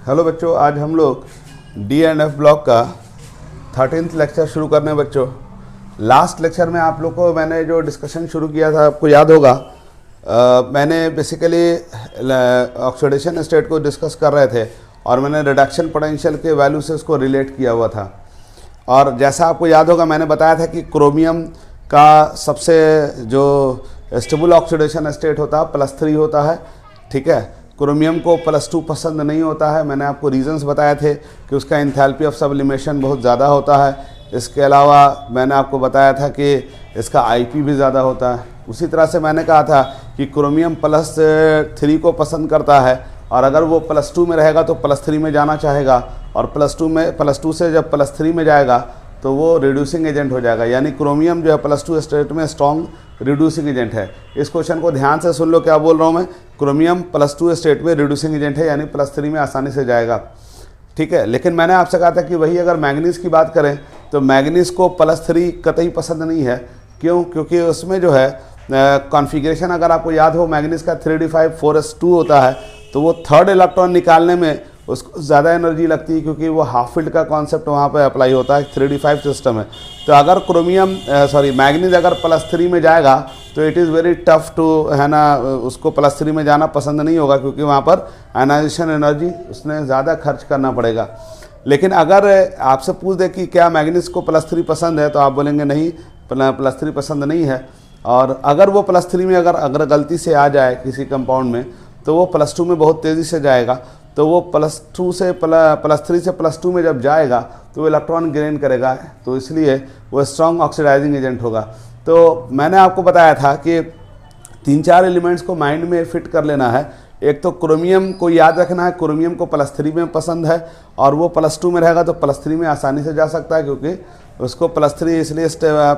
Hello बच्चों, आज हम लोग डी एंड एफ ब्लॉक का 13th लेक्चर शुरू करने हैं बच्चों। लास्ट लेक्चर में आप लोग को मैंने जो डिस्कशन शुरू किया था आपको याद होगा। मैंने बेसिकली ऑक्सीडेशन स्टेट को डिस्कस कर रहे थे और मैंने रिडक्शन पोटेंशियल के वैल्यू से उसको रिलेट किया हुआ था। और जैसा आपको याद होगा मैंने बताया था कि क्रोमियम का सबसे जो स्टेबल ऑक्सीडेशन स्टेट होता है +3 होता है, ठीक है। क्रोमियम को +2 पसंद नहीं होता है। मैंने आपको रीजंस बताए थे कि उसका एंथैल्पी ऑफ सब्लिमेशन बहुत ज़्यादा होता है। इसके अलावा मैंने आपको बताया था कि इसका आईपी भी ज़्यादा होता है। उसी तरह से मैंने कहा था कि क्रोमियम +3 को पसंद करता है और अगर वो +2 में रहेगा तो +3 में जाना चाहेगा, और +2 से जब +3 में जाएगा तो वो रिड्यूसिंग एजेंट हो जाएगा। यानी क्रोमियम जो है +2 स्टेट में स्ट्रॉन्ग रिड्यूसिंग एजेंट है। इस क्वेश्चन को ध्यान से सुन लो, क्या बोल रहा हूँ मैं। क्रोमियम +2 स्टेट में रिड्यूसिंग एजेंट है, यानी +3 में आसानी से जाएगा, ठीक है। लेकिन मैंने आपसे कहा था कि वही अगर मैंगनीज की बात करें तो मैंगनीज को +3 कतई पसंद नहीं है। क्यों? क्योंकि उसमें जो है कॉन्फ़िगरेशन अगर आपको याद हो मैंगनीज का 3d5 4s2 होता है, तो वो थर्ड इलेक्ट्रॉन निकालने में उसको ज़्यादा एनर्जी लगती है, क्योंकि वो हाफ फील्ड का कॉन्सेप्ट वहाँ पे अप्लाई होता है। 3d5 सिस्टम है। तो अगर मैंगनीज अगर +3 में जाएगा तो it is very tough too, है ना, उसको +3 में जाना पसंद नहीं होगा, क्योंकि वहाँ पर आयनाइजेशन एनर्जी उसने ज़्यादा खर्च करना पड़ेगा। लेकिन अगर आपसे पूछ दे कि क्या मैंगनीज को +3 पसंद है, तो आप बोलेंगे नहीं, +3 पसंद नहीं है। और अगर वो +3 में अगर गलती से आ जाए किसी कंपाउंड में, तो वो +2 में बहुत तेज़ी से जाएगा। तो वो +3 से +2 में जब जाएगा तो वो इलेक्ट्रॉन गेन करेगा, तो इसलिए वो स्ट्रॉन्ग ऑक्सीडाइजिंग एजेंट होगा। तो मैंने आपको बताया था कि 3-4 एलिमेंट्स को माइंड में फिट कर लेना है। एक तो क्रोमियम को याद रखना है, क्रोमियम को +3 में पसंद है और वो +2 में रहेगा तो +3 में आसानी से जा सकता है, क्योंकि उसको +3 इसलिए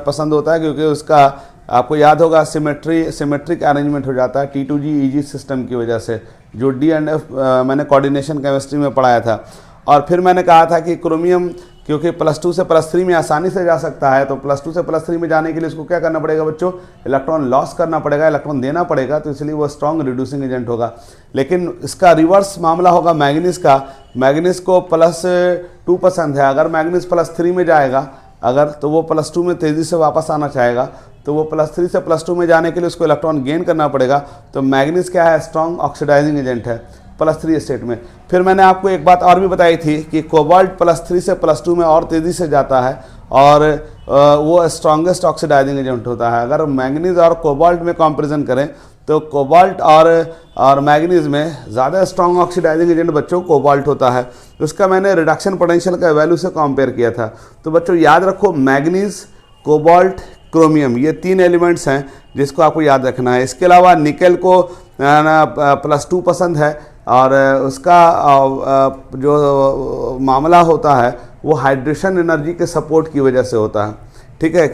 पसंद होता है क्योंकि उसका आपको याद होगा सिमेट्रिक अरेंजमेंट हो जाता है T2G सिस्टम की वजह से, जो डी एंड एफ मैंने कोऑर्डिनेशन केमिस्ट्री में पढ़ाया था। और फिर मैंने कहा था कि क्रोमियम क्योंकि +2 से +3 में आसानी से जा सकता है, तो +2 से +3 में जाने के लिए उसको क्या करना पड़ेगा बच्चों, इलेक्ट्रॉन लॉस करना पड़ेगा, इलेक्ट्रॉन देना पड़ेगा, तो इसलिए वो स्ट्रॉन्ग रिड्यूसिंग एजेंट होगा। लेकिन इसका रिवर्स मामला होगा मैंगनीज का। मैंगनीज को +2 पसंद है। अगर मैंगनीज +3 में जाएगा तो वो +2 में तेज़ी से वापस आना चाहेगा, तो वो +3 से +2 में जाने के लिए उसको इलेक्ट्रॉन गेन करना पड़ेगा। तो मैंगनीज क्या है, स्ट्रॉन्ग ऑक्सीडाइजिंग एजेंट है +3 स्टेट में। फिर मैंने आपको एक बात और भी बताई थी कि कोबाल्ट +3 से +2 में और तेज़ी से जाता है और वो स्ट्रॉन्गेस्ट ऑक्सीडाइजिंग एजेंट होता है। अगर मैंगनीज और कोबाल्ट में कंपैरिजन करें तो कोबाल्ट और मैंगनीज में ज़्यादा स्ट्रॉन्ग ऑक्सीडाइजिंग एजेंट बच्चों कोबाल्ट होता है। उसका मैंने रिडक्शन पोटेंशियल का वैल्यू से कंपेयर किया था। तो बच्चों याद रखो, मैंगनीज, कोबाल्ट, क्रोमियम, ये 3 एलिमेंट्स हैं जिसको आपको याद रखना है। इसके अलावा निकेल को +2 पसंद है और उसका जो मामला होता है वो हाइड्रेशन एनर्जी के सपोर्ट की वजह से होता है, ठीक है।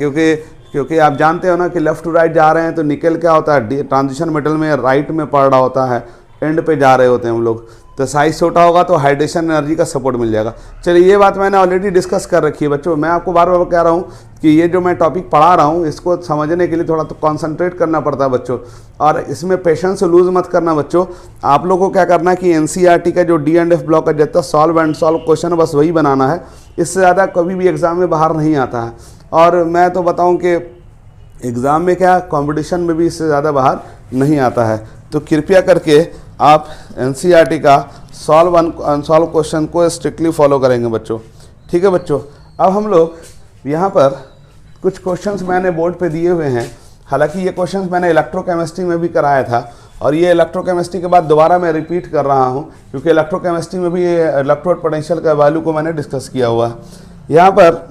क्योंकि आप जानते हो ना कि लेफ़्ट टू राइट जा रहे हैं तो निकेल क्या होता है, ट्रांजिशन मेटल में राइट में पड़ रहा होता है, एंड पे जा रहे होते हैं हम लोग, तो साइज छोटा होगा तो हाइड्रेशन एनर्जी का सपोर्ट मिल जाएगा। चलिए, ये बात मैंने ऑलरेडी डिस्कस कर रखी है बच्चों। मैं आपको बार बार कह रहा हूँ कि ये जो मैं टॉपिक पढ़ा रहा हूँ इसको समझने के लिए थोड़ा तो कॉन्सेंट्रेट करना पड़ता है बच्चों, और इसमें पेशेंस लूज मत करना बच्चों। आप लोगों को क्या करना है कि NCERT का जो डी एंड एफ ब्लॉक का जितना सॉल्व एंड सॉल्व क्वेश्चन बस वही बनाना है। इससे ज़्यादा कभी भी एग्ज़ाम में बाहर नहीं आता है। और मैं तो बताऊँ कि एग्ज़ाम में क्या, कंपटीशन में भी इससे ज़्यादा बाहर नहीं आता है। तो कृपया करके आप NCERT का सॉल्व अनसॉल्व क्वेश्चन को स्ट्रिक्टली फॉलो करेंगे बच्चों, ठीक है बच्चों। अब हम लोग यहाँ पर कुछ क्वेश्चंस मैंने बोर्ड पे दिए हुए हैं। हालांकि ये क्वेश्चंस मैंने इलेक्ट्रोकेमिस्ट्री में भी कराया था, और ये इलेक्ट्रोकेमिस्ट्री के बाद दोबारा मैं रिपीट कर रहा हूँ, क्योंकि इलेक्ट्रोकेमिस्ट्री में भी इलेक्ट्रोड पोटेंशियल का वैल्यू को मैंने डिस्कस किया हुआ है यहाँ पर।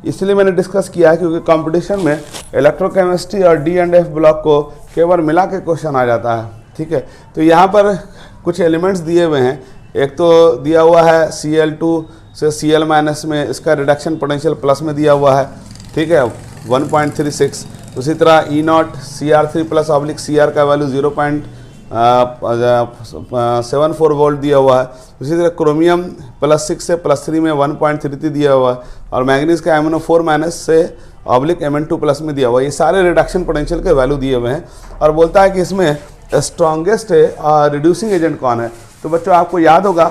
इसलिए मैंने डिस्कस किया है क्योंकि कंपटीशन में इलेक्ट्रोकेमिस्ट्री और डी एंड एफ ब्लॉक को केवल मिला के क्वेश्चन आ जाता है, ठीक है। तो यहाँ पर कुछ एलिमेंट्स दिए हुए हैं। एक तो दिया हुआ है Cl2 से Cl- में, इसका रिडक्शन पोटेंशियल प्लस में दिया हुआ है, ठीक है, 1.36। उसी तरह E0 Cr3+ Cr का वैल्यू 0.74 वोल्ट दिया हुआ है। उसी तरह क्रोमियम +6 से +3 में 1.33 दिया हुआ है, और मैंगनीज का MnO4- से Mn2+ में दिया हुआ है। ये सारे रिडक्शन पोटेंशियल के वैल्यू दिए हुए हैं, और बोलता है कि इसमें स्ट्रॉन्गेस्ट रिड्यूसिंग एजेंट कौन है। तो बच्चों आपको याद होगा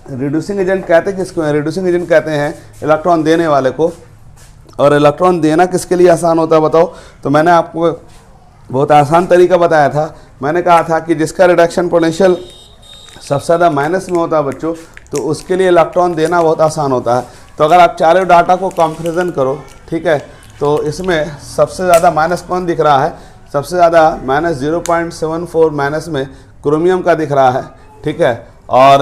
रिड्यूसिंग एजेंट कहते हैं किसको हैं? रिड्यूसिंग एजेंट कहते हैं इलेक्ट्रॉन देने वाले को। और इलेक्ट्रॉन देना किसके लिए आसान होता है बताओ? तो मैंने आपको बहुत आसान तरीका बताया था। मैंने कहा था कि जिसका रिडक्शन पोटेंशियल सबसे ज़्यादा माइनस में होता है बच्चों, तो उसके लिए इलेक्ट्रॉन देना बहुत आसान होता है। तो अगर आप चारों डाटा को कंपैरिजन करो, ठीक है, तो इसमें सबसे ज़्यादा माइनस कौन दिख रहा है? सबसे ज़्यादा माइनस 0.74 माइनस में क्रोमियम का दिख रहा है, ठीक है। और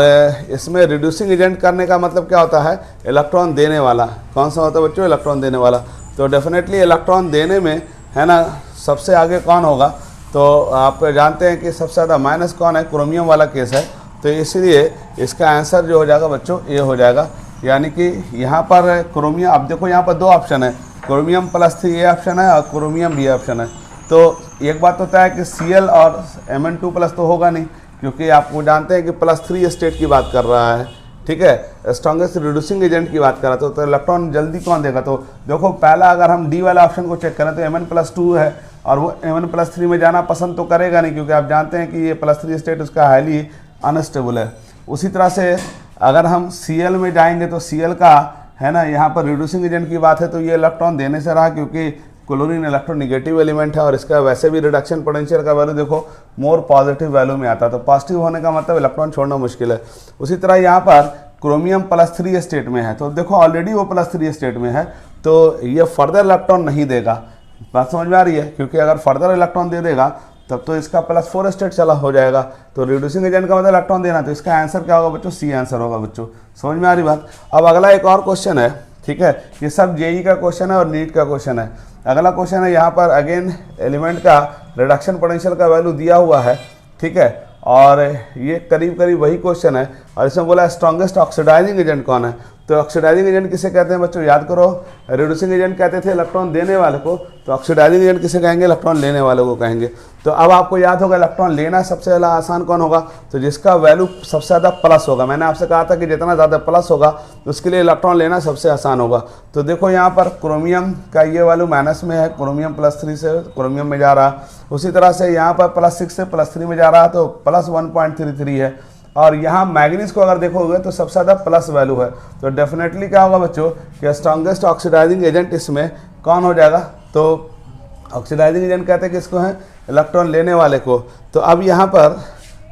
इसमें रिड्यूसिंग एजेंट करने का मतलब क्या होता है? इलेक्ट्रॉन देने वाला। कौन सा होता है बच्चों? इलेक्ट्रॉन देने वाला। तो डेफिनेटली इलेक्ट्रॉन देने में, है ना, सबसे आगे कौन होगा? तो आप जानते हैं कि सबसे ज़्यादा माइनस कौन है? क्रोमियम वाला केस है। तो इसलिए इसका आंसर जो हो जाएगा बच्चों, ये हो जाएगा। यानी कि यहाँ पर क्रोमियम, अब देखो यहाँ पर दो ऑप्शन है, क्रोमियम +3 ये ऑप्शन है और क्रोमियम भी ऑप्शन है। तो एक बात होता है कि Cl और Mn2+ तो होगा नहीं, क्योंकि आप वो जानते हैं कि +3 स्टेट की बात कर रहा है, ठीक है, स्ट्रॉन्गेस्ट रिड्यूसिंग एजेंट की बात कर रहा है। तो इलेक्ट्रॉन जल्दी कौन देगा? तो देखो पहला अगर हम डी वाला ऑप्शन को चेक करें तो Mn+2 है, और वो Mn+3 में जाना पसंद तो करेगा नहीं, क्योंकि आप जानते हैं कि ये +3 स्टेट उसका हाईली अनस्टेबल है। उसी तरह से अगर हम Cl में जाएंगे तो Cl का, है ना, यहाँ पर रिड्यूसिंग एजेंट की बात है, तो ये इलेक्ट्रॉन देने से रहा, क्योंकि क्लोरीन इलेक्ट्रोनेगेटिव एलिमेंट है और इसका वैसे भी रिडक्शन पोटेंशियल का वैल्यू देखो मोर पॉजिटिव वैल्यू में आता है। तो पॉजिटिव होने का मतलब इलेक्ट्रॉन छोड़ना मुश्किल है। उसी तरह यहाँ पर क्रोमियम +3 स्टेट में है, तो देखो ऑलरेडी वो +3 स्टेट में है, तो ये फर्दर इलेक्ट्रॉन नहीं देगा। बात समझ में आ रही है? क्योंकि अगर फर्दर इलेक्ट्रॉन दे देगा तब तो इसका +4 स्टेट चला हो जाएगा। तो रिड्यूसिंग एजेंट का मतलब इलेक्ट्रॉन देना, तो इसका आंसर क्या होगा बच्चों? सी आंसर होगा बच्चों। समझ में आ रही बात? अब अगला एक और क्वेश्चन है, ठीक है, ये सब जेई का क्वेश्चन है और नीट का क्वेश्चन है। अगला क्वेश्चन है, यहाँ पर अगेन एलिमेंट का रिडक्शन पोटेंशियल का वैल्यू दिया हुआ है, ठीक है, और ये करीब करीब वही क्वेश्चन है। और इसमें बोला स्ट्रॉन्गेस्ट ऑक्सीडाइजिंग एजेंट कौन है? तो ऑक्सीडाइजिंग एजेंट किसे कहते हैं बच्चों? याद करो, रिड्यूसिंग एजेंट कहते थे इलेक्ट्रॉन देने वाले को, तो ऑक्सीडाइजिंग एजेंट किसे कहेंगे? इलेक्ट्रॉन लेने वाले को कहेंगे। तो अब आपको याद होगा इलेक्ट्रॉन लेना सबसे ज़्यादा आसान कौन होगा? तो जिसका वैल्यू सबसे ज़्यादा प्लस होगा। मैंने आपसे कहा था कि जितना ज़्यादा प्लस होगा उसके लिए इलेक्ट्रॉन लेना सबसे आसान होगा। तो देखो यहाँ पर क्रोमियम का ये वैल्यू माइनस में है, क्रोमियम +3 से क्रोमियम में जा रहा। उसी तरह से यहाँ पर +6 से +3 में जा रहा, तो +1.33 है। और यहाँ मैग्नीज को अगर देखोगे तो सबसे ज़्यादा प्लस वैल्यू है। तो डेफिनेटली क्या होगा बच्चों कि स्ट्रॉन्गेस्ट ऑक्सीडाइजिंग एजेंट इसमें कौन हो जाएगा? तो ऑक्सीडाइजिंग एजेंट कहते हैं किसको हैं? इलेक्ट्रॉन लेने वाले को। तो अब यहाँ पर,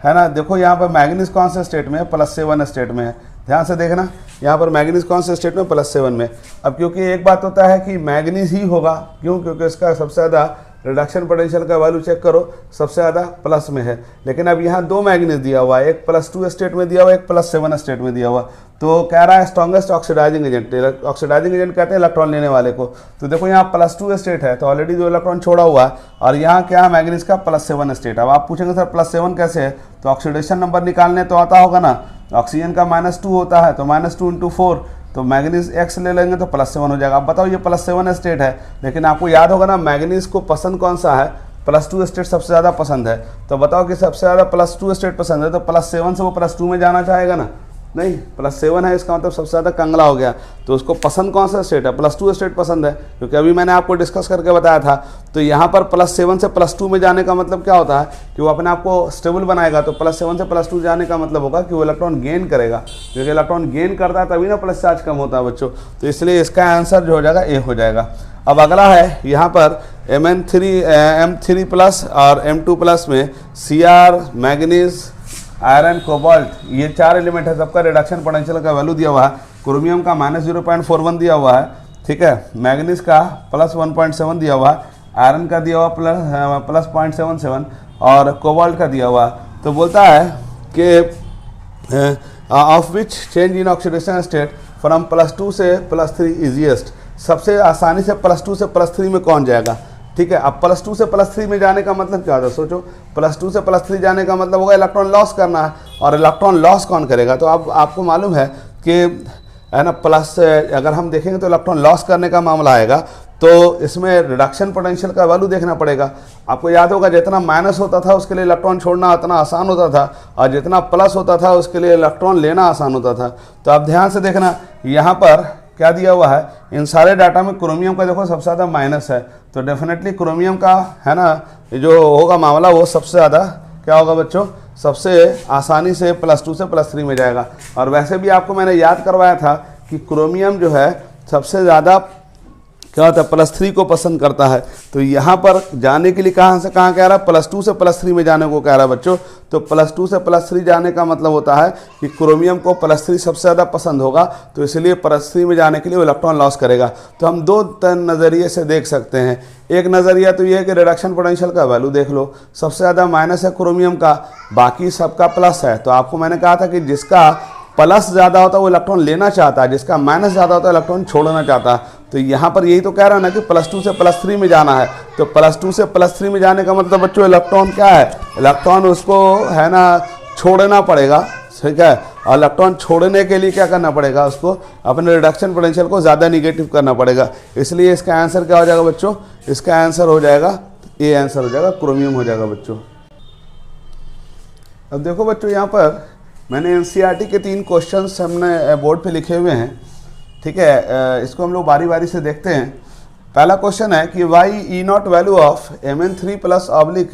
है ना, देखो यहाँ पर मैग्नीज कौन से स्टेट में है? +7 स्टेट में है। ध्यान से देखना, यहाँ पर मैग्नीज कौन से स्टेट में? +7 में। अब क्योंकि एक बात होता है कि मैग्नीज ही होगा, क्यों? क्योंकि इसका सबसे ज़्यादा रिडक्शन पोटेंशियल का वैल्यू चेक करो, सबसे ज़्यादा प्लस में है। लेकिन अब यहाँ दो मैग्नीज दिया हुआ है, एक +2 स्टेट में दिया हुआ है, एक +7 स्टेट में दिया हुआ। तो कह रहा है strongest oxidising agent. Oxidising agent कहते हैं इलेक्ट्रॉन लेने वाले को। तो देखो यहाँ +2 स्टेट है, तो ऑलरेडी 2 इलेक्ट्रॉन छोड़ा हुआ है, और यहाँ क्या है? मैग्नीज का +7 स्टेट। अब आप पूछेंगे सर +7 कैसे है? तो ऑक्सीडेशन नंबर निकालने तो आता होगा ना, ऑक्सीजन का -2 होता है, तो -2 × 4, तो मैग्नीज X ले लेंगे तो +7 हो जाएगा। अब बताओ ये +7 स्टेट है, लेकिन आपको याद होगा ना मैग्नीज को पसंद कौन सा है? +2 स्टेट सबसे ज़्यादा पसंद है। तो बताओ कि सबसे ज़्यादा +2 स्टेट पसंद है, तो +7 से वो +2 में जाना चाहेगा ना? नहीं, +7 है, इसका मतलब सबसे ज़्यादा कंगला हो गया। तो उसको पसंद कौन सा स्टेट है? +2 स्टेट पसंद है, क्योंकि अभी मैंने आपको डिस्कस करके बताया था। तो यहाँ पर +7 से +2 में जाने का मतलब क्या होता है? कि वो अपने आप को स्टेबल बनाएगा। तो +7 से +2 जाने का मतलब होगा कि वो इलेक्ट्रॉन गेन करेगा, क्योंकि इलेक्ट्रॉन गेन करता है तभी ना प्लस चार्ज कम होता है बच्चों। तो इसलिए इसका आंसर जो हो जाएगा ए हो जाएगा। अब अगला है यहाँ पर M3+ और M2+ में Cr, मैग्नीज, आयरन, कोबाल्ट, ये 4 एलिमेंट है, सबका रिडक्शन पोटेंशियल का वैल्यू दिया हुआ है। क्रोमियम का -0.41 दिया हुआ है, ठीक है, मैग्नीज का +1.7 दिया हुआ है, आयरन का दिया हुआ +0.77 और कोबाल्ट का दिया हुआ। तो बोलता है कि of which change in oxidation state from +2 से +3 इजीएस्ट, सबसे आसानी से +2 से +3 में कौन जाएगा? ठीक है, अब +2 से +3 में जाने का मतलब क्या होता है? सोचो, +2 से +3 जाने का मतलब होगा इलेक्ट्रॉन लॉस करना है, और इलेक्ट्रॉन लॉस कौन करेगा? तो अब आपको मालूम है कि, है ना, प्लस अगर हम देखेंगे तो इलेक्ट्रॉन लॉस करने का मामला आएगा, तो इसमें रिडक्शन पोटेंशियल का वैल्यू देखना पड़ेगा। आपको याद होगा जितना माइनस होता था उसके लिए इलेक्ट्रॉन छोड़ना उतना आसान होता था, और जितना प्लस होता था उसके लिए इलेक्ट्रॉन लेना आसान होता था। तो आप ध्यान से देखना, यहाँ पर क्या दिया हुआ है? इन सारे डाटा में क्रोमियम का देखो सबसे ज़्यादा माइनस है, तो डेफिनेटली क्रोमियम का, है ना, जो होगा मामला वो सबसे ज़्यादा क्या होगा बच्चों, सबसे आसानी से +2 से +3 में जाएगा। और वैसे भी आपको मैंने याद करवाया था कि क्रोमियम जो है सबसे ज़्यादा क्या होता है, +3 को पसंद करता है। तो यहाँ पर जाने के लिए कहाँ से कहाँ कह रहा है, +2 से +3 में जाने को कह रहा है बच्चों। तो +2 से +3 जाने का मतलब होता है कि क्रोमियम को +3 सबसे ज़्यादा पसंद होगा, तो इसलिए +3 में जाने के लिए वो इलेक्ट्रॉन लॉस करेगा। तो हम दो नज़रिए से देख सकते हैं। एक नज़रिया तो ये है कि रिडक्शन पोटेंशियल का वैल्यू देख लो, सबसे ज़्यादा माइनस है क्रोमियम का, बाकी सबका प्लस है। तो आपको मैंने कहा था कि जिसका प्लस ज़्यादा होता है वो इलेक्ट्रॉन लेना चाहता है, जिसका माइनस ज़्यादा होता है इलेक्ट्रॉन छोड़ना चाहता है। तो यहाँ पर यही तो कह रहा है ना कि +2 से +3 में जाना है। तो +2 से +3 में जाने का मतलब बच्चों इलेक्ट्रॉन क्या है, इलेक्ट्रॉन उसको है ना छोड़ना पड़ेगा, ठीक है। और इलेक्ट्रॉन छोड़ने के लिए क्या करना पड़ेगा, उसको अपने रिडक्शन पोटेंशियल को ज़्यादा निगेटिव करना पड़ेगा। इसलिए इसका आंसर क्या हो जाएगा बच्चों, इसका आंसर हो जाएगा ए, आंसर हो जाएगा क्रोमियम हो जाएगा बच्चों। अब देखो बच्चों, यहाँ पर मैंने एनसीईआरटी के 3 क्वेश्चंस हमने बोर्ड पे लिखे हुए हैं, ठीक है। इसको हम लोग बारी बारी से देखते हैं। पहला क्वेश्चन है कि why E0 value of Mn3+ oblique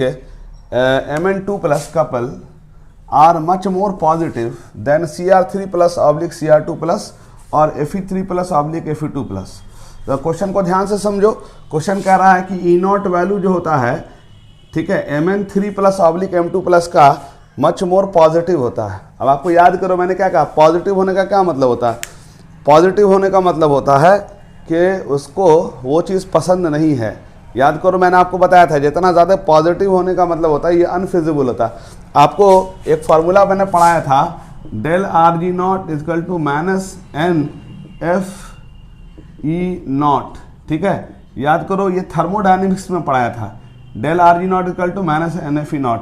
Mn2+ couple are much more positive than Cr3+ oblique Cr2+ और Fe3+ ऑब्लिक Fe2+। तो क्वेश्चन को ध्यान से समझो। क्वेश्चन कह रहा है कि E0 वैल्यू जो होता है, ठीक है, Mn3+ ऑब्लिक M2+ का मच मोर पॉजिटिव होता है। अब आपको याद करो मैंने क्या कहा, पॉजिटिव होने का क्या मतलब होता है, पॉजिटिव होने का मतलब होता है कि उसको वो चीज़ पसंद नहीं है। याद करो मैंने आपको बताया था जितना ज़्यादा पॉजिटिव होने का मतलब होता है ये अनफिजिबल होता है। आपको एक फार्मूला मैंने पढ़ाया था, ΔRG0 = -NFE0, ठीक है। याद करो ये थर्मोडायनेमिक्स में पढ़ाया था, ΔRG0 = -NFE0।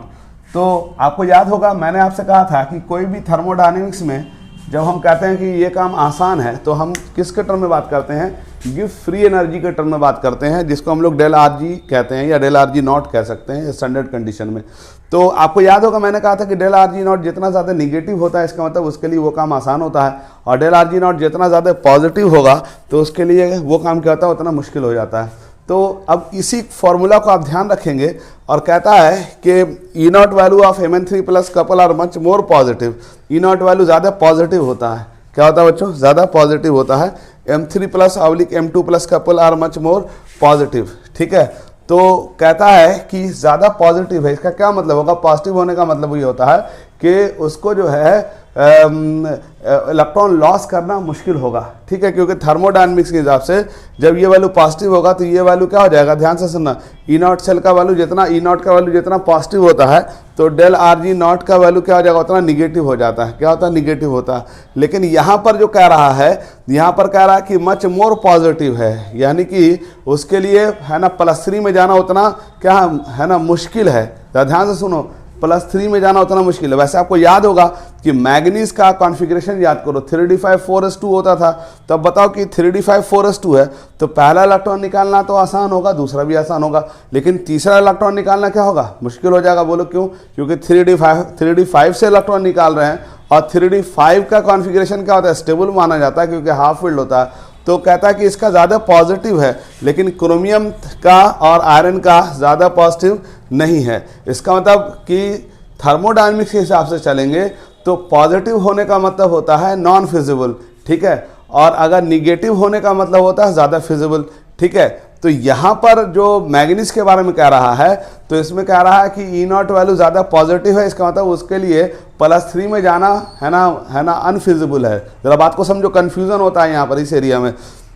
तो आपको याद होगा मैंने आपसे कहा था कि कोई भी थर्मोडायनेमिक्स में जब हम कहते हैं कि ये काम आसान है तो हम किसके टर्म में बात करते हैं, गिफ्ट फ्री एनर्जी के टर्म में बात करते हैं, जिसको हम लोग ΔRG कहते हैं या ΔRG0 कह सकते हैं स्टैंडर्ड कंडीशन में। तो आपको याद होगा मैंने कहा था कि ΔRG0 जितना ज़्यादा निगेटिव होता है इसका मतलब उसके लिए वो काम आसान होता है, और ΔRG0 जितना ज़्यादा पॉजिटिव होगा तो उसके लिए वो काम क्या होता है उतना मुश्किल हो जाता है। तो अब इसी फॉर्मूला को आप ध्यान रखेंगे और कहता है कि E0 value of Mn3+ couple are much more positive. E0 value ज़्यादा पॉजिटिव होता है, क्या होता है बच्चों, ज़्यादा पॉजिटिव होता है। M3+ oblique M2+ couple are much more positive, ठीक है। तो कहता है कि ज़्यादा पॉजिटिव है, इसका क्या मतलब होगा, पॉजिटिव होने का मतलब ये होता है कि उसको जो है इलेक्ट्रॉन लॉस करना मुश्किल होगा, ठीक है। क्योंकि थर्मोडायनेमिक्स के हिसाब से जब ये वैल्यू पॉजिटिव होगा तो ये वैल्यू क्या हो जाएगा, ध्यान से सुनना, E0 सेल का वैल्यू जितना E0 का वैल्यू जितना पॉजिटिव होता है तो ΔRG0 का वैल्यू क्या हो जाएगा उतना निगेटिव हो जाता है, क्या होता है, निगेटिव होता है। लेकिन यहाँ पर जो कह रहा है, यहाँ पर कह रहा है कि मच मोर पॉजिटिव है, यानी कि उसके लिए है ना +3 में जाना उतना क्या है ना मुश्किल है। तो ध्यान से सुनो, +3 में जाना उतना मुश्किल है। वैसे आपको याद होगा कि मैग्नीज का कॉन्फ़िगरेशन याद करो 3d5 होता था। तो अब बताओ कि 3d5 है तो पहला इलेक्ट्रॉन निकालना तो आसान होगा, दूसरा भी आसान होगा, लेकिन तीसरा इलेक्ट्रॉन निकालना क्या होगा, मुश्किल हो जाएगा। बोलो क्यों, क्योंकि 3d5 से इलेक्ट्रॉन निकाल रहे हैं और 3d5 का कॉन्फ़िगरेशन क्या होता है, स्टेबल माना जाता है क्योंकि हाफ फील्ड होता है। तो कहता है कि इसका ज़्यादा पॉजिटिव है, लेकिन क्रोमियम का और आयरन का ज़्यादा पॉजिटिव नहीं है। इसका मतलब कि थर्मोडायनेमिक्स के हिसाब से चलेंगे तो पॉजिटिव होने का मतलब होता है नॉन फिजिबल, ठीक है, और अगर निगेटिव होने का मतलब होता है ज़्यादा फिजिबल, ठीक है। तो यहाँ पर जो मैग्नीज के बारे में कह रहा है तो इसमें कह रहा है कि E0 वैल्यू ज़्यादा पॉजिटिव है, इसका मतलब उसके लिए +3 में जाना है ना अनफिजिबल है। ज़रा बात को समझो, कन्फ्यूज़न होता है यहाँ पर इस एरिया में।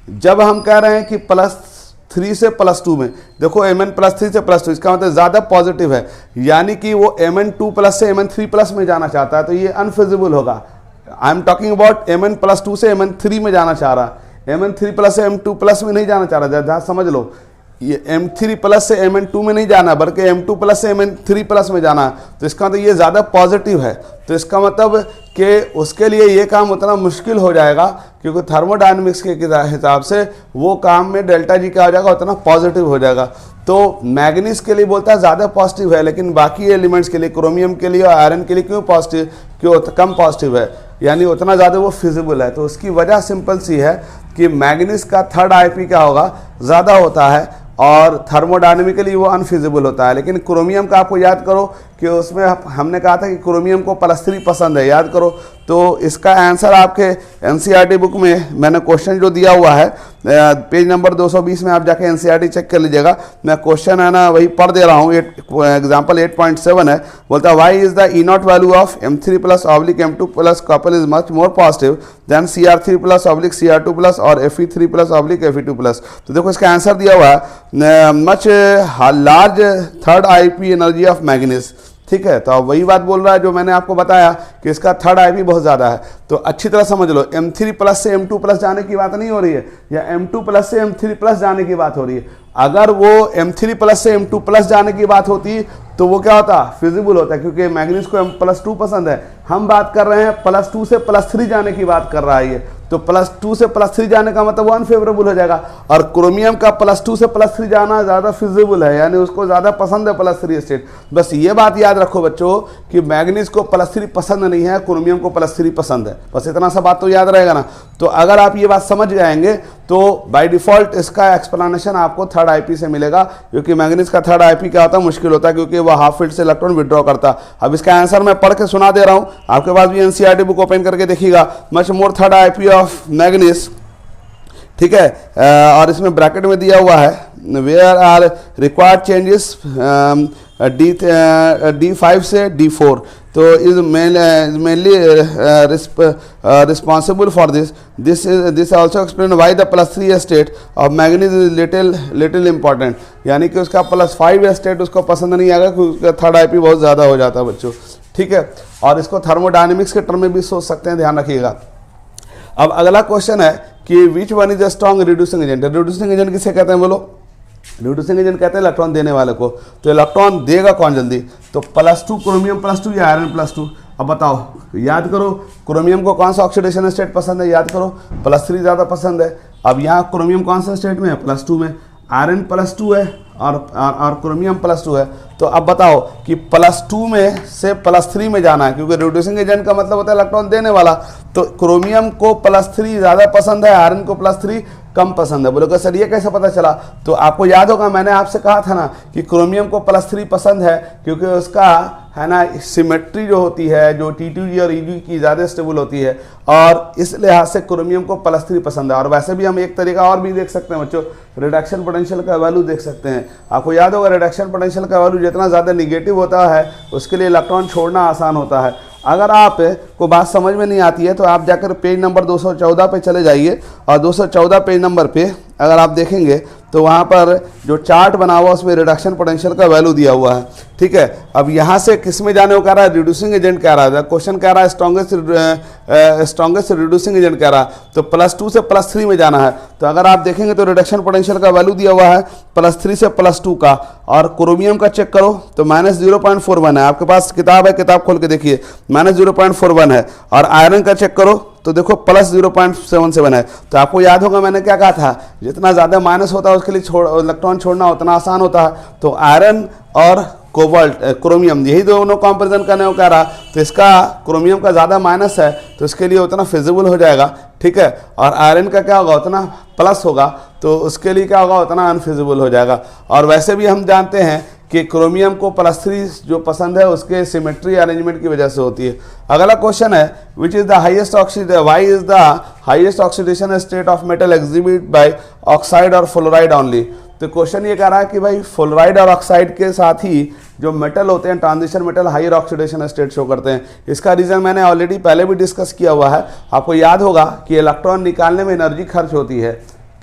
जब हम कह रहे हैं कि +3 से +2 में, देखो Mn+3 से +2 इसका मतलब ज़्यादा पॉजिटिव है, यानी कि वो Mn2+ से Mn3+ में जाना चाहता है, तो ये अनफिजिबल होगा। I am talking about Mn+2 से Mn3 में जाना चाह रहा, Mn3+ से M2+ में नहीं जाना चाह रहा। ध्यान समझ लो, ये M3+ से Mn2 में नहीं जाना बल्कि M2+ से Mn3+ में जाना। तो इसका मतलब ये ज़्यादा पॉजिटिव है, तो इसका मतलब कि उसके लिए ये काम उतना मुश्किल हो जाएगा क्योंकि थर्मोडायनेमिक्स के हिसाब से वो काम में ΔG क्या हो जाएगा, उतना पॉजिटिव हो जाएगा। तो मैग्नीज के लिए बोलता है ज़्यादा पॉजिटिव है, लेकिन बाकी एलिमेंट्स के लिए, क्रोमियम के लिए और आयरन के लिए क्यों पॉजिटिव, क्यों कम पॉजिटिव है, यानी उतना ज़्यादा वो फिजिबल है। तो उसकी वजह सिंपल सी है कि मैग्नीज का थर्ड IP क्या होगा, ज़्यादा होता है और थर्मोडायनेमिकली वो अनफिजिबल होता है। लेकिन क्रोमियम का आपको याद करो कि उसमें हमने कहा था कि क्रोमियम को +3 पसंद है, याद करो। तो इसका आंसर आपके एनसीईआरटी बुक में मैंने क्वेश्चन जो दिया हुआ है पेज नंबर 220 में आप जाके एनसीईआरटी चेक कर लीजिएगा। मैं क्वेश्चन है ना वही पढ़ दे रहा हूँ। एग्जाम्पल 8.7 है, बोलता है why is the E0 value of M3+/M2+ couple is much more positive than Cr3+/Cr2+ और Fe3+/Fe2+। तो देखो इसका आंसर दिया हुआ है much large third IP energy of manganese. ठीक है, तो अब वही बात बोल रहा है जो मैंने आपको बताया कि इसका थर्ड IP बहुत ज़्यादा है। तो अच्छी तरह समझ लो, M3+ से M2+ जाने की बात नहीं हो रही है, या M2+ से M3+ जाने की बात हो रही है। अगर वो M3+ से M2+ जाने की बात होती तो वो क्या होता, फिजिबल होता, क्योंकि मैग्नीज को M+2 पसंद है। हम बात कर रहे हैं +2 से +3 जाने की बात कर रहा है ये, तो +2 से +3 जाने का मतलब वो अनफेवरेबल हो जाएगा। और क्रोमियम का +2 से +3 जाना ज़्यादा फिजिबल है, यानी उसको ज़्यादा पसंद है +3 स्टेट। बस ये बात याद रखो बच्चों कि मैग्नीज को +3 पसंद नहीं है, क्रोमियम को +3 पसंद है। बस इतना सा बात तो याद रहेगा ना। तो अगर आप ये बात समझ जाएंगे तो बाय डिफ़ॉल्ट इसका एक्सप्लेनेशन आपको थर्ड IP से मिलेगा, क्योंकि मैग्नीज का थर्ड IP क्या होता है, मुश्किल होता है, क्योंकि वो हाफ फील्ड से इलेक्ट्रॉन विड्रॉ करता। अब इसका आंसर मैं पढ़ के सुना दे रहा हूँ, आपके पास भी एनसीईआरटी बुक ओपन करके देखिएगा। Much more third IP of manganese, ठीक है, और इसमें ब्रैकेट में दिया हुआ है where are required changes D5 से D4। तो is mainly responsible for this also explain why the +3 state of manganese is little important, यानी कि उसका +5 स्टेट उसको पसंद नहीं आएगा, क्योंकि उसका थर्ड IP बहुत ज़्यादा हो जाता है बच्चों। ठीक है, और इसको थर्मोडायनेमिक्स के टर्म में भी सोच सकते हैं, ध्यान रखिएगा। अब अगला क्वेश्चन है कि which one is a strong reducing agent. Reducing agent किसे कहते हैं बोलो? रिड्यूसिंग एजेंट कहते हैं इलेक्ट्रॉन देने वाले को। तो इलेक्ट्रॉन देगा कौन जल्दी? तो +2 क्रोमियम +2 या आयरन +2। अब बताओ, याद करो क्रोमियम को कौन सा ऑक्सीडेशन स्टेट पसंद है, याद करो +3 ज़्यादा पसंद है। अब यहाँ क्रोमियम कौन सा स्टेट में है? +2 में। आयरन +2 है और क्रोमियम +2 है। तो अब बताओ कि +2 में से +3 में जाना है, क्योंकि रिड्यूसिंग एजेंट का मतलब होता है इलेक्ट्रॉन देने वाला। तो क्रोमियम को +3 ज़्यादा पसंद है, आयरन को +3 कम पसंद है। बोलोगे सर ये कैसे पता चला? तो आपको याद होगा मैंने आपसे कहा था ना कि क्रोमियम को +3 पसंद है, क्योंकि उसका है ना सिमेट्री जो होती है, जो T2G और EG की ज़्यादा स्टेबल होती है, और इस लिहाज से क्रोमियम को +3 पसंद है। और वैसे भी हम एक तरीका और भी देख सकते हैं बच्चों, रिडक्शन पोटेंशियल का वैल्यू देख सकते हैं। आपको याद होगा रिडक्शन पोटेंशियल का वैल्यू जितना ज़्यादा निगेटिव होता है उसके लिए इलेक्ट्रॉन छोड़ना आसान होता है। अगर आप को बात समझ में नहीं आती है तो आप जाकर पेज नंबर 214 पे चले जाइए, और 214 पेज नंबर पे अगर आप देखेंगे तो वहाँ पर जो चार्ट बना हुआ उसमें रिडक्शन पोटेंशियल का वैल्यू दिया हुआ है। ठीक है, अब यहाँ से किस में जाने को कह रहा है? रिड्यूसिंग एजेंट कह रहा है। क्वेश्चन कह रहा है स्ट्रॉन्गेस्ट रिड्यूसिंग एजेंट कह रहा है, तो +2 से +3 में जाना है। तो अगर आप देखेंगे तो रिडक्शन पोटेंशियल का वैल्यू दिया हुआ है +3 से +2 का, और क्रोमियम का चेक करो तो -0.41 है। आपके पास किताब है, किताब खोल के देखिए, -0.41 है। और आयरन का चेक करो तो देखो +0.77 है। तो आपको याद होगा मैंने क्या कहा था, जितना ज़्यादा माइनस होता है उसके लिए इलेक्ट्रॉन छोड़ना उतना आसान होता है। तो आयरन और कोबाल्ट क्रोमियम यही दोनों कंपैरिजन करने को कह रहा, तो इसका क्रोमियम का ज़्यादा माइनस है तो इसके लिए उतना फिजिबल हो जाएगा। ठीक है, और आयरन का क्या होगा, उतना प्लस होगा, तो उसके लिए क्या होगा, उतना अनफिजिबल हो जाएगा। और वैसे भी हम जानते हैं कि क्रोमियम को +3 जो पसंद है उसके सिमेट्री अरेंजमेंट की वजह से होती है। अगला क्वेश्चन है which is the highest why is the highest oxidation state of metal exhibit by oxide और फ्लोराइड ओनली। तो क्वेश्चन ये कह रहा है कि भाई फ्लोराइड और ऑक्साइड के साथ ही जो मेटल होते हैं transition metal higher oxidation state show करते हैं। इसका रीज़न मैंने ऑलरेडी पहले भी डिस्कस किया हुआ है। आपको याद होगा कि इलेक्ट्रॉन निकालने में एनर्जी खर्च होती है,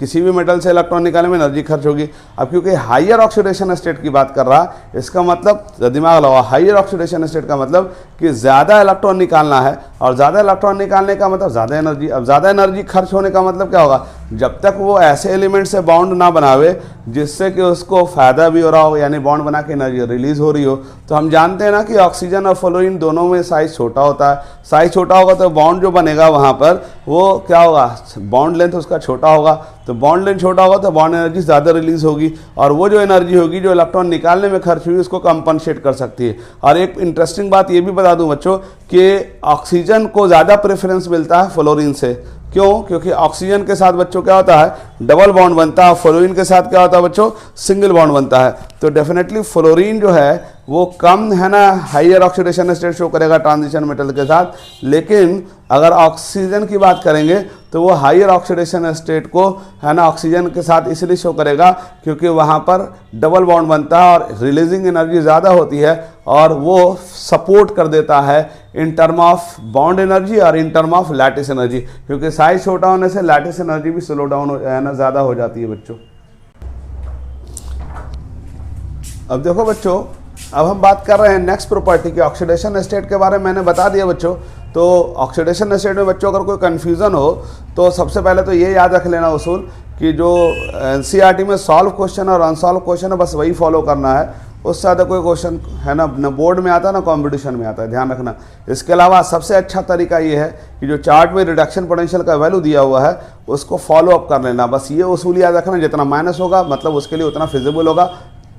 किसी भी मेटल से इलेक्ट्रॉन निकालने में एनर्जी खर्च होगी। अब क्योंकि हायर ऑक्सीडेशन स्टेट की बात कर रहा, इसका मतलब दिमाग लगाओ, हायर ऑक्सीडेशन स्टेट का मतलब कि ज़्यादा इलेक्ट्रॉन निकालना है, और ज़्यादा इलेक्ट्रॉन निकालने का मतलब ज़्यादा एनर्जी। अब ज़्यादा एनर्जी खर्च होने का मतलब क्या होगा, जब तक वो ऐसे एलिमेंट से बॉन्ड ना बनावे जिससे कि उसको फ़ायदा भी हो रहा हो, यानी बॉन्ड बना के एनर्जी रिलीज़ हो रही हो। तो हम जानते हैं ना कि ऑक्सीजन और फ्लोरीन दोनों में साइज़ छोटा होता है। साइज़ छोटा होगा तो बॉन्ड जो बनेगा वहाँ पर वो क्या होगा, बॉन्ड लेंथ उसका छोटा होगा। तो बॉन्ड लेंथ छोटा होगा तो बॉन्ड एनर्जी ज़्यादा रिलीज़ होगी, और वो जो एनर्जी होगी जो इलेक्ट्रॉन निकालने में खर्च हुई उसको कंपनसेट कर सकती है। और एक इंटरेस्टिंग बात ये भी बता दूं बच्चों कि ऑक्सीजन को ज़्यादा प्रेफरेंस मिलता है फ्लोरीन से। क्यों? क्योंकि ऑक्सीजन के साथ बच्चों क्या होता है, डबल बॉन्ड बनता है, फ्लोरीन के साथ क्या होता है बच्चों, सिंगल बॉन्ड बनता है। तो डेफिनेटली फ्लोरीन जो है वो कम है ना हाइयर ऑक्सीडेशन स्टेट शो करेगा ट्रांजिशन मेटल के साथ, लेकिन अगर ऑक्सीजन की बात करेंगे तो वो हाइयर ऑक्सीडेशन स्टेट को है ना ऑक्सीजन के साथ इसलिए शो करेगा क्योंकि वहाँ पर डबल बॉन्ड बनता है और रिलीजिंग एनर्जी ज़्यादा होती है और वो सपोर्ट कर देता है in term of bond energy और in term of lattice energy, क्योंकि साइज छोटा होने से लैटिस एनर्जी भी स्लो डाउन है ना ज़्यादा हो जाती है बच्चों। अब देखो बच्चों, अब हम बात कर रहे हैं नेक्स्ट प्रॉपर्टी की, ऑक्सीडेशन स्टेट के बारे में मैंने बता दिया बच्चों। तो ऑक्सीडेशन स्टेट में बच्चों अगर कोई कन्फ्यूज़न हो तो सबसे पहले तो ये याद रख लेना उसूल कि जो एनसीईआरटी में सॉल्व क्वेश्चन और अनसॉल्व क्वेश्चन है बस वही फॉलो करना है, उससे ज़्यादा कोई क्वेश्चन है ना बोर्ड में आता है ना कॉम्पिटिशन में आता है, ध्यान रखना। इसके अलावा सबसे अच्छा तरीका ये है कि जो चार्ट में रिडक्शन पोटेंशियल का वैल्यू दिया हुआ है उसको फॉलो अप कर लेना, बस ये उसूल याद रखना, जितना माइनस होगा मतलब उसके लिए उतना फिजिबल होगा,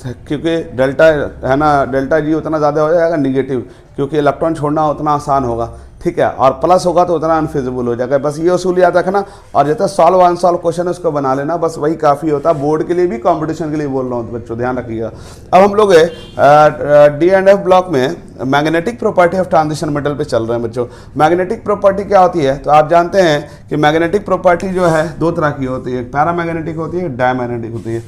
क्योंकि डेल्टा है ना डेल्टा जी उतना ज़्यादा हो जाएगा निगेटिव, क्योंकि इलेक्ट्रॉन छोड़ना उतना आसान होगा, ठीक है, और प्लस होगा तो उतना अनफिजिबल हो जाएगा। बस ये उसूल याद रखना और जितना सॉल्व अनसॉल्व क्वेश्चन है उसको बना लेना, बस वही काफ़ी होता है, बोर्ड के लिए भी कंपटीशन के लिए बोल रहा हूँ बच्चों, ध्यान रखिएगा। अब हम लोग D&F ब्लॉक में magnetic property of transition metal पे चल रहे हैं बच्चों। मैग्नेटिक प्रॉपर्टी क्या होती है, तो आप जानते हैं कि मैग्नेटिक प्रॉपर्टी जो है दो तरह की होती है, एक पैरामैग्नेटिक होती है, डायमैग्नेटिक होती है।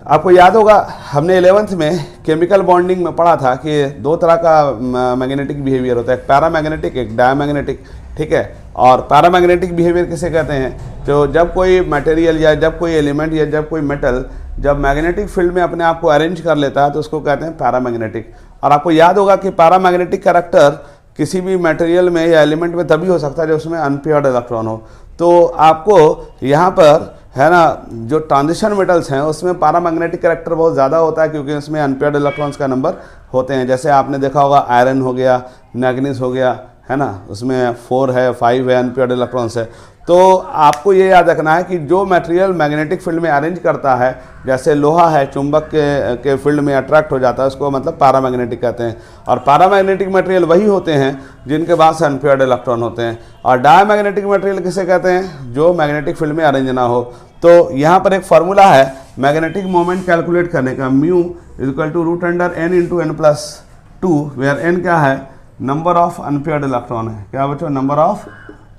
आपको याद होगा हमने 11th में केमिकल बॉन्डिंग में पढ़ा था कि दो तरह का मैग्नेटिक बिहेवियर होता है, एक पैरामैग्नेटिक एक डायमैग्नेटिक, ठीक है। और पैरामैग्नेटिक बिहेवियर किसे कहते हैं, तो जब कोई मटेरियल या जब कोई एलिमेंट या जब कोई मेटल जब मैग्नेटिक फील्ड में अपने आप को अरेंज कर लेता है तो उसको कहते हैं पैरामैग्नेटिक। और आपको याद होगा कि पैरामैग्नेटिक कैरेक्टर किसी भी मटेरियल में या एलिमेंट में तभी हो सकता है जब उसमें अनपेयर्ड इलेक्ट्रॉन हो। तो आपको यहाँ पर है ना जो ट्रांजिशन मेटल्स हैं उसमें पैरामैग्नेटिक कैरेक्टर बहुत ज़्यादा होता है क्योंकि उसमें अनपेयर्ड इलेक्ट्रॉन्स का नंबर होते हैं। जैसे आपने देखा होगा आयरन हो गया, मैग्नीज हो गया, है ना, उसमें 4 है 5 है अनपेयर्ड इलेक्ट्रॉन्स है। तो आपको ये याद रखना है कि जो मटेरियल मैग्नेटिक फील्ड में अरेंज करता है, जैसे लोहा है चुंबक के फील्ड में अट्रैक्ट हो जाता है, उसको मतलब पैरामैग्नेटिक कहते हैं। और पैरामैग्नेटिक मटेरियल वही होते हैं जिनके पास अनपेयर्ड इलेक्ट्रॉन होते हैं। और डायमैग्नेटिक मटेरियल किसे कहते हैं, जो मैग्नेटिक फील्ड में अरेंज ना हो। तो यहाँ पर एक फार्मूला है मैग्नेटिक मोमेंट कैलकुलेट करने का, mu equal to √n(n)2, where n क्या है, नंबर ऑफ अनपेयर्ड इलेक्ट्रॉन है, क्या बच्चों, नंबर ऑफ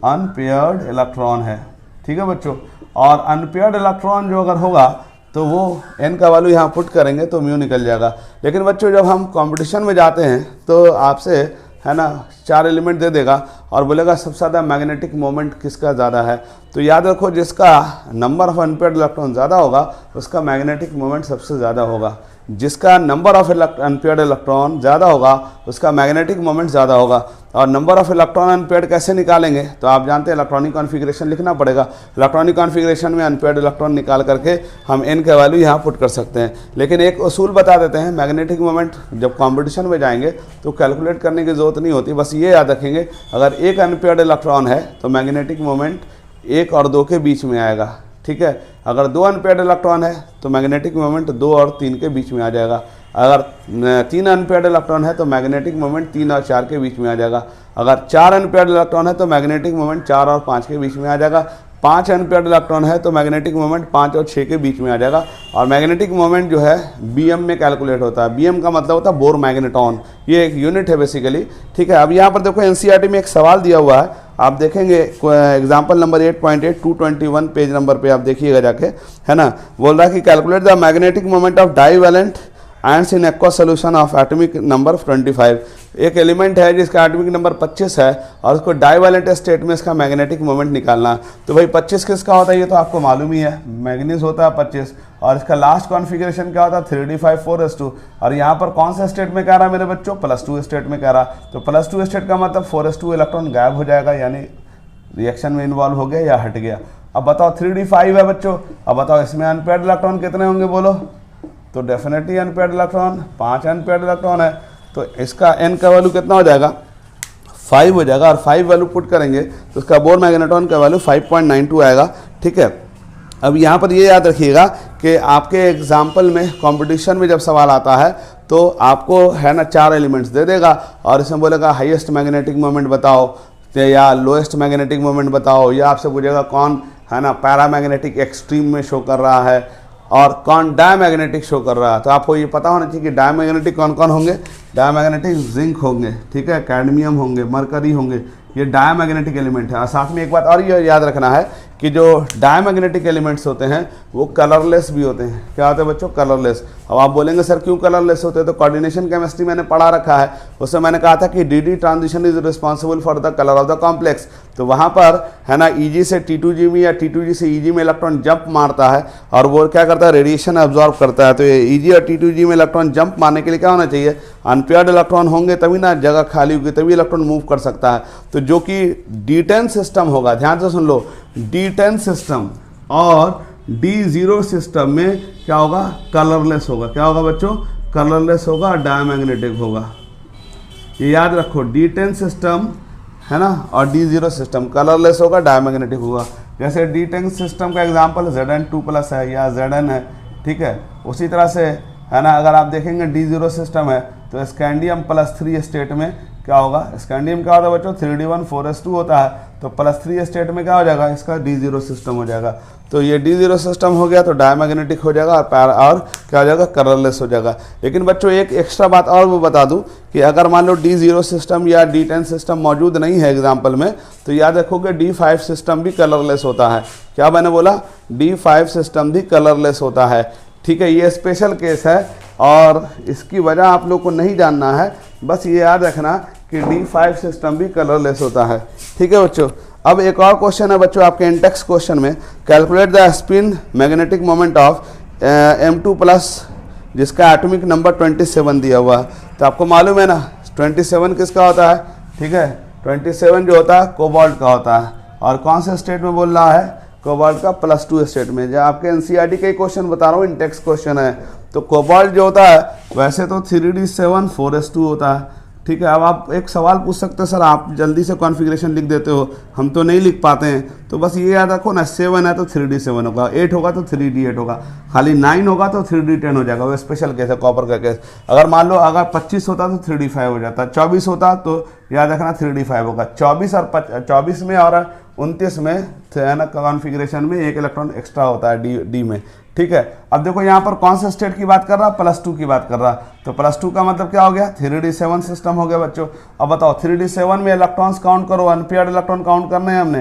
अनपेयर्ड इलेक्ट्रॉन है, ठीक है बच्चों। और अनपेयर्ड इलेक्ट्रॉन जो अगर होगा तो वो n का वैल्यू यहाँ पुट करेंगे तो म्यू निकल जाएगा। लेकिन बच्चों जब हम कंपटीशन में जाते हैं तो आपसे है ना 4 एलिमेंट दे देगा और बोलेगा सबसे ज़्यादा मैग्नेटिक मोमेंट किसका ज़्यादा है, तो याद रखो जिसका नंबर ऑफ अनपेयर्ड इलेक्ट्रॉन ज़्यादा होगा उसका मैग्नेटिक मोमेंट सबसे ज़्यादा होगा, जिसका नंबर ऑफ अनपेयर्ड इलेक्ट्रॉन ज़्यादा होगा उसका मैग्नेटिक मोमेंट ज़्यादा होगा। और नंबर ऑफ इलेक्ट्रॉन अनपेयर्ड कैसे निकालेंगे, तो आप जानते हैं इलेक्ट्रॉनिक कॉन्फ़िगरेशन लिखना पड़ेगा। इलेक्ट्रॉनिक कॉन्फ़िगरेशन में अनपेयर्ड इलेक्ट्रॉन निकाल करके हम n का वैल्यू यहाँ पुट कर सकते हैं। लेकिन एक उसूल बता देते हैं, मैग्नेटिक मोमेंट जब कॉम्पिटिशन में जाएंगे तो कैलकुलेट करने की ज़रूरत नहीं होती, बस ये याद रखेंगे अगर एक अनपेयर्ड इलेक्ट्रॉन है तो मैग्नेटिक मोमेंट 1 और 2 के बीच में आएगा, ठीक है। अगर 2 अनपेयर्ड इलेक्ट्रॉन है तो मैग्नेटिक मोमेंट 2 और 3 के बीच में आ जाएगा। अगर 3 अनपेयर्ड इलेक्ट्रॉन है तो मैग्नेटिक मोमेंट 3 और 4 के बीच में आ जाएगा। अगर 4 अनपेयर्ड इलेक्ट्रॉन है तो मैग्नेटिक मोमेंट 4 और 5 के बीच में आ जाएगा। 5 अनपेयर्ड इलेक्ट्रॉन है तो मैग्नेटिक मोमेंट 5 और 6 के बीच में आ जाएगा। और मैग्नेटिक मोमेंट जो है BM में कैलकुलेट होता है, BM का मतलब होता है बोर मैग्नेटॉन, ये एक यूनिट है बेसिकली, ठीक है। अब यहाँ पर देखो NCERT में एक सवाल दिया हुआ है, आप देखेंगे एग्जाम्पल नंबर 8.8 221 पेज नंबर पे आप देखिएगा जाके, है ना, बोल रहा है कि calculate the magnetic moment of divalent ions in aqua solution of atomic number 25। एक एलिमेंट है जिसका एटॉमिक नंबर 25 है और उसको डाईवैलेंट स्टेट में इसका मैग्नेटिक मोमेंट निकालना। तो भाई 25 किसका होता है ये तो आपको मालूम ही है, मैग्नीज होता है 25, और इसका लास्ट कॉन्फ़िगरेशन क्या होता है 3d5 और यहाँ पर कौन सा स्टेट में कह रहा है मेरे बच्चों, +2 स्टेट में कह रहा। तो +2 स्टेट का मतलब 4s2 इलेक्ट्रॉन गायब हो जाएगा, यानी रिएक्शन में इन्वॉल्व हो गया या हट गया। अब बताओ 3d5 है बच्चों, अब बताओ इसमें अनपेयर्ड इलेक्ट्रॉन कितने होंगे बोलो, तो definitely unpaired electron 5 unpaired electron है, तो इसका n का वैल्यू कितना हो जाएगा 5 हो जाएगा। और 5 वैल्यू पुट करेंगे तो उसका बोर मैग्नेटॉन का वैल्यू 5.92 आएगा, ठीक है। अब यहाँ पर ये याद रखिएगा कि आपके एग्जाम्पल में कंपटीशन में जब सवाल आता है तो आपको है ना 4 एलिमेंट्स दे देगा और इसमें बोलेगा हाईएस्ट मैग्नेटिक मोमेंट बताओ या लोएस्ट मैग्नेटिक मोमेंट बताओ, या आपसे पूछेगा कौन है ना, पैरामैग्नेटिक एक्सट्रीम में शो कर रहा है और कौन डायमैग्नेटिक शो कर रहा है। तो आपको ये पता होना चाहिए कि डायमैग्नेटिक कौन कौन होंगे। डायमैग्नेटिक जिंक होंगे, ठीक है, कैडमियम होंगे, मरकरी होंगे, ये डायमैग्नेटिक एलिमेंट है। और साथ में एक बात और ये याद रखना है कि जो डायमैग्नेटिक एलिमेंट्स होते हैं वो कलरलेस भी होते हैं। क्या होते हैं बच्चों? कलरलेस। अब आप बोलेंगे सर क्यों कलरलेस होते हैं? तो कोऑर्डिनेशन केमिस्ट्री मैंने पढ़ा रखा है, उसमें मैंने कहा था कि D transition is responsible for the colour of the complex. तो वहाँ पर है ना Eg से T2G में या T2G से Eg में इलेक्ट्रॉन जंप मारता है और वो क्या करता है? रेडिएशन एब्जॉर्ब करता है। तो ये Eg और T2G में इलेक्ट्रॉन जंप मारने के लिए क्या होना चाहिए? अनपेयर्ड इलेक्ट्रॉन होंगे तभी ना जगह खाली होगी, तभी इलेक्ट्रॉन मूव कर सकता है। तो जो कि D10 सिस्टम होगा, ध्यान से सुन लो, D10 सिस्टम और D0 सिस्टम में क्या होगा? कलरलेस होगा। क्या होगा बच्चों? कलरलेस होगा, डायमैग्नेटिक होगा। ये याद रखो, D10 सिस्टम है ना और D0 सिस्टम कलरलेस होगा, डायमैग्नेटिक होगा। जैसे D10 सिस्टम का एग्जांपल Zn2+ है या Zn है, ठीक है। उसी तरह से है ना अगर आप देखेंगे D0 सिस्टम है तो स्कैंडियम +3 स्टेट में क्या होगा? स्कैंडियम क्या होता है बच्चों? 3D1 4s2 होता है। तो +3 स्टेट में क्या हो जाएगा? इसका D0 सिस्टम हो जाएगा। तो ये D0 सिस्टम हो गया तो डायमैग्नेटिक हो जाएगा और क्या हो जाएगा? कलरलेस हो जाएगा। लेकिन बच्चों एक एक्स्ट्रा बात और वो बता दूं कि अगर मान लो D0 सिस्टम या D10 सिस्टम मौजूद नहीं है एग्जाम्पल में, तो याद रखोगे D5 सिस्टम भी कलरलेस होता है। क्या मैंने बोला? D5 सिस्टम भी कलरलेस होता है, ठीक है। ये स्पेशल केस है और इसकी वजह आप लोग को नहीं जानना है, बस ये याद रखना कि D5 सिस्टम भी कलरलेस होता है, ठीक है बच्चों। अब एक और क्वेश्चन है बच्चों आपके इंटेक्स क्वेश्चन में, calculate the spin magnetic moment of M2+, जिसका एटॉमिक नंबर 27 दिया हुआ है। तो आपको मालूम है ना 27 किसका होता है? ठीक है, 27 जो होता है कोबाल्ट का होता है। और कौन से स्टेट में बोल रहा है? कोबाल्ट का +2 स्टेट में। जो आपके NCERT के क्वेश्चन बता रहा हूँ, इंटेक्स क्वेश्चन है। तो कोबाल्ट जो होता है वैसे तो 3D7 4s2 होता है, ठीक है। अब आप एक सवाल पूछ सकते हैं सर आप जल्दी से कॉन्फ़िगरेशन लिख देते हो, हम तो नहीं लिख पाते हैं। तो बस ये याद रखो ना, 7 है तो 3D7 होगा, 8 होगा तो 3D8 होगा, खाली 9 होगा तो 3D10 हो जाएगा। वो स्पेशल केस है, कॉपर का केस। अगर मान लो अगर 25 होता तो 3D5 हो जाता, 24 होता तो याद रखना 3D5 होगा। 24 में और 29 में है ना कॉन्फ़िगरेशन में एक इलेक्ट्रॉन एक्स्ट्रा होता है डी में, ठीक है। अब देखो यहाँ पर कौन से स्टेट की बात कर रहा? +2 की बात कर रहा। तो +2 का मतलब क्या हो गया? 3D7 सिस्टम हो गया बच्चों। अब बताओ 3D7 में इलेक्ट्रॉन्स काउंट करो, अनपेयर्ड इलेक्ट्रॉन काउंट करने हैं हमने।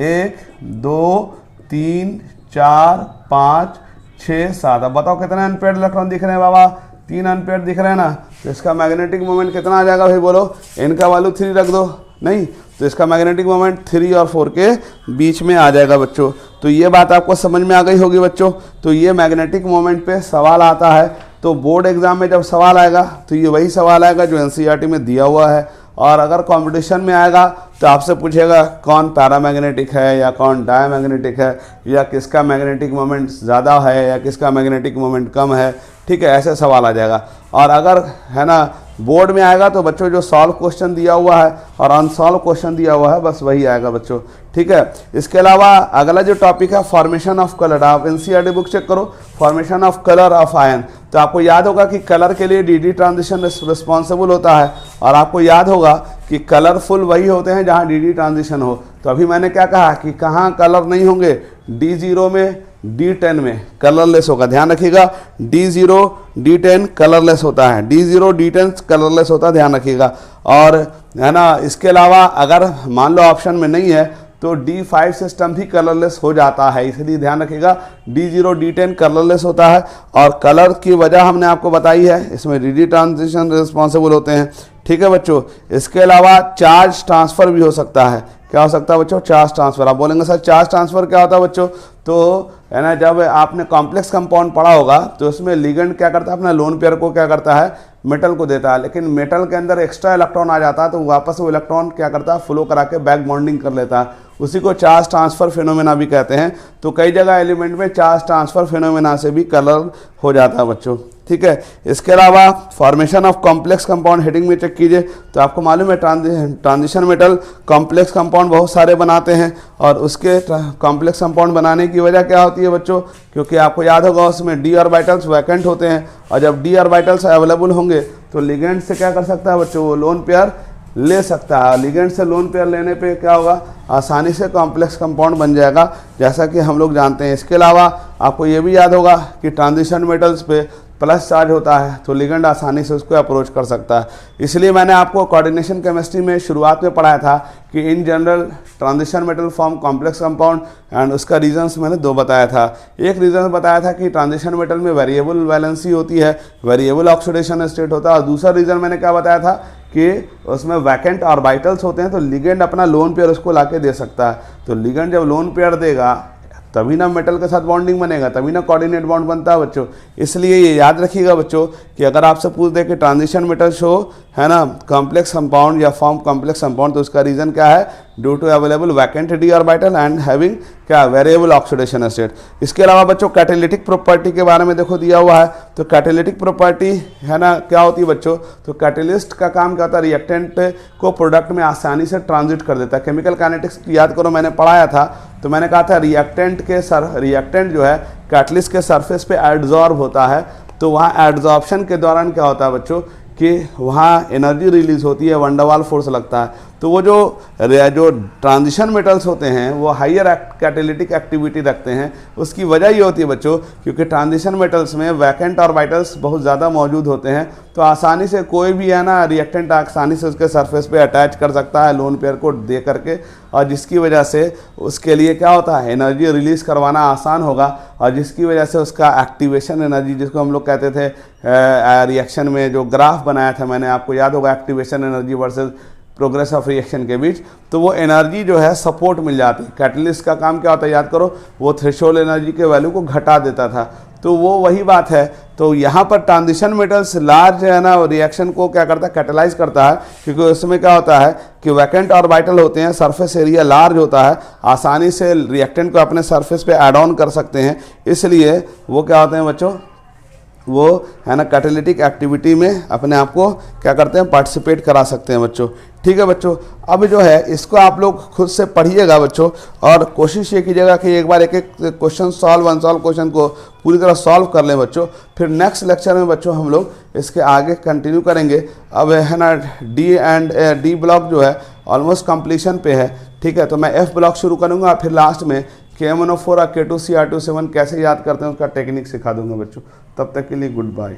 1 2 3 4 5 6 7। अब बताओ कितने अनपेयर्ड इलेक्ट्रॉन दिख रहे हैं बाबा? 3 अनपेयर्ड दिख रहे हैं ना। तो इसका मैग्नेटिक मोमेंट कितना आ जाएगा भाई? बोलो, n का वैल्यू 3 रख दो। नहीं, तो इसका मैग्नेटिक मोमेंट 3 और 4 के बीच में आ जाएगा बच्चों। तो ये बात आपको समझ में आ गई होगी बच्चों। तो ये मैग्नेटिक मोमेंट पे सवाल आता है, तो बोर्ड एग्जाम में जब सवाल आएगा तो ये वही सवाल आएगा जो NCERT में दिया हुआ है। और अगर कंपटीशन में आएगा तो आपसे पूछेगा कौन पैरामैग्नेटिक है या कौन डायमैग्नेटिक है, या किसका मैग्नेटिक मोमेंट ज़्यादा है या किसका मैग्नेटिक मोमेंट कम है, ठीक है, ऐसे सवाल आ जाएगा। और अगर है ना बोर्ड में आएगा तो बच्चों जो सॉल्व क्वेश्चन दिया हुआ है और अनसॉल्व क्वेश्चन दिया हुआ है बस वही आएगा बच्चों, ठीक है। इसके अलावा अगला जो टॉपिक है फॉर्मेशन ऑफ कलर, आप NCERT बुक चेक करो, formation of colour of ion. तो आपको याद होगा कि कलर के लिए DD ट्रांजिशन रिस्पॉन्सिबल होता है, और आपको याद होगा कि कलरफुल वही होते हैं जहाँ DD ट्रांजिशन हो। तो अभी मैंने क्या कहा कि कहाँ कलर नहीं होंगे? D0 में, D10 में कलरलेस होगा। ध्यान रखिएगा, D0 D10 कलरलेस होता है, D0 D10 कलरलेस होता है, ध्यान रखिएगा। और है ना इसके अलावा अगर मान लो ऑप्शन में नहीं है तो D5 सिस्टम भी कलरलेस हो जाता है, इसलिए ध्यान रखिएगा D0 D10 कलरलेस होता है। और कलर की वजह हमने आपको बताई है, इसमें DD ट्रांजिशन रिस्पॉन्सिबल होते हैं, ठीक है बच्चों। इसके अलावा चार्ज ट्रांसफ़र भी हो सकता है। क्या हो सकता है बच्चों? Charge transfer. आप बोलेंगे सर चार्ज ट्रांसफ़र क्या होता है बच्चों? तो है ना जब आपने कॉम्प्लेक्स कंपाउंड पढ़ा होगा तो उसमें लिगेंड क्या करता है? अपना लोन पेयर को क्या करता है? मेटल को देता है, लेकिन मेटल के अंदर एक्स्ट्रा इलेक्ट्रॉन आ जाता है तो वापस वो इलेक्ट्रॉन क्या करता है? फ्लो करा के बैक बॉन्डिंग कर लेता है, उसी को चार्ज ट्रांसफ़र फिनोमेना भी कहते हैं। तो कई जगह एलिमेंट में चार्ज ट्रांसफ़र फिनोमेना से भी कलर हो जाता है बच्चों, ठीक है। इसके अलावा formation of complex compound heading में चेक कीजिए, तो आपको मालूम है ट्रांजिशन मेटल कॉम्प्लेक्स कंपाउंड बहुत सारे बनाते हैं, और उसके कॉम्प्लेक्स कंपाउंड बनाने की वजह क्या होती है बच्चों? क्योंकि आपको याद होगा उसमें d ऑर्बिटल्स वैकेंट होते हैं, और जब d ऑर्बिटल्स अवेलेबल होंगे तो लिगेंड से क्या कर सकता है बच्चों? वो लोन पेयर ले सकता है। लिगेंड से लोन पेयर लेने पे क्या होगा, आसानी से कॉम्प्लेक्स कंपाउंड बन जाएगा, जैसा कि हम लोग जानते हैं। इसके अलावा आपको ये भी याद होगा कि ट्रांजिशन मेटल्स पे प्लस चार्ज होता है, तो लिगेंड आसानी से उसको अप्रोच कर सकता है। इसलिए मैंने आपको कोऑर्डिनेशन केमिस्ट्री में शुरुआत में पढ़ाया था कि in general transition metal form complex compound, and उसका रीजंस मैंने 2 बताया था। एक रीजन बताया था कि ट्रांजिशन मेटल में वेरिएबल वैलेंसी होती है, वेरिएबल ऑक्सीडेशन स्टेट होता है, और दूसरा रीजन मैंने क्या बताया था कि उसमें वैकेंट ऑर्बिटल्स होते हैं, तो लिगेंड अपना लोन पेयर उसको लाके दे सकता है। तो लिगेंड जब लोन पेयर देगा तभी ना मेटल के साथ बॉन्डिंग बनेगा, तभी ना कोऑर्डिनेट बॉन्ड बनता है बच्चों। इसलिए ये याद रखिएगा बच्चों कि अगर आपसे पूछ दे कि ट्रांजिशन मेटल शो है ना कॉम्प्लेक्स कंपाउंड या फॉर्म कॉम्प्लेक्स कंपाउंड, तो उसका रीजन क्या है, due to available vacant D orbital and having क्या वेरिएबल ऑक्सीडेशन स्टेट। इसके अलावा बच्चों कैटालिटिक प्रॉपर्टी के बारे में देखो दिया हुआ है, तो कैटालिटिक प्रॉपर्टी है ना क्या होती है बच्चों, तो कैटलिस्ट का काम क्या होता है, रिएक्टेंट को प्रोडक्ट में आसानी से ट्रांजिट कर देता है। केमिकल काइनेटिक्स याद करो मैंने पढ़ाया था, तो मैंने कहा था रिएक्टेंट जो है कैटलिस्ट के सरफेस पे एड्जॉर्ब होता है, तो वहाँ एड्जॉर्प्शन के दौरान क्या होता है बच्चों कि वहाँ एनर्जी रिलीज होती है, वंडरवाल फोर्स लगता है। तो वो जो ट्रांजिशन मेटल्स होते हैं वो हाइयर कैटालिटिक एक्टिविटी रखते हैं। उसकी वजह ये होती है बच्चों क्योंकि ट्रांजिशन मेटल्स में वैकेंट ऑर्बिटल्स बहुत ज़्यादा मौजूद होते हैं, तो आसानी से कोई भी है ना रिएक्टेंट आसानी से उसके सरफेस पे अटैच कर सकता है लोन पेयर को दे करके, और जिसकी वजह से उसके लिए क्या होता है, एनर्जी रिलीज़ करवाना आसान होगा, और जिसकी वजह से उसका एक्टिवेशन एनर्जी, जिसको हम लोग कहते थे रिएक्शन में जो ग्राफ बनाया था मैंने, आपको याद होगा activation energy versus progress of reaction के बीच, तो वो एनर्जी जो है सपोर्ट मिल जाती है। कैटलिस्ट का काम क्या होता है याद करो, वो थ्रेशोल्ड एनर्जी के वैल्यू को घटा देता था, तो वो वही बात है। तो यहाँ पर ट्रांजिशन मेटल्स लार्ज है ना रिएक्शन को क्या करता है, कैटलाइज करता है, क्योंकि उसमें क्या होता है कि वैकेंट ऑर्बिटल होते हैं, सरफेस एरिया लार्ज होता है, आसानी से रिएक्टेंट को अपने सरफेस पे ऐड ऑन कर सकते हैं, इसलिए वो क्या होते हैं बच्चों, वो है ना कैटालिटिक एक्टिविटी में अपने आप को क्या करते हैं, पार्टिसिपेट करा सकते हैं बच्चों। ठीक है बच्चों, अब जो है इसको आप लोग खुद से पढ़िएगा बच्चों, और कोशिश ये कीजिएगा कि एक बार एक एक क्वेश्चन सॉल्व अनसॉल्व क्वेश्चन को पूरी तरह सॉल्व कर लें बच्चों। फिर नेक्स्ट लेक्चर में बच्चों हम लोग इसके आगे कंटिन्यू करेंगे। अब है ना डी ब्लॉक जो है ऑलमोस्ट कंप्लीशन पे है। ठीक है, तो मैं एफ ब्लॉक शुरू करूँगा, फिर लास्ट में KMnO4 और K2CR27 कैसे याद करते हैं उसका टेक्निक सिखा दूंगा बच्चों। तब तक के लिए गुड बाय।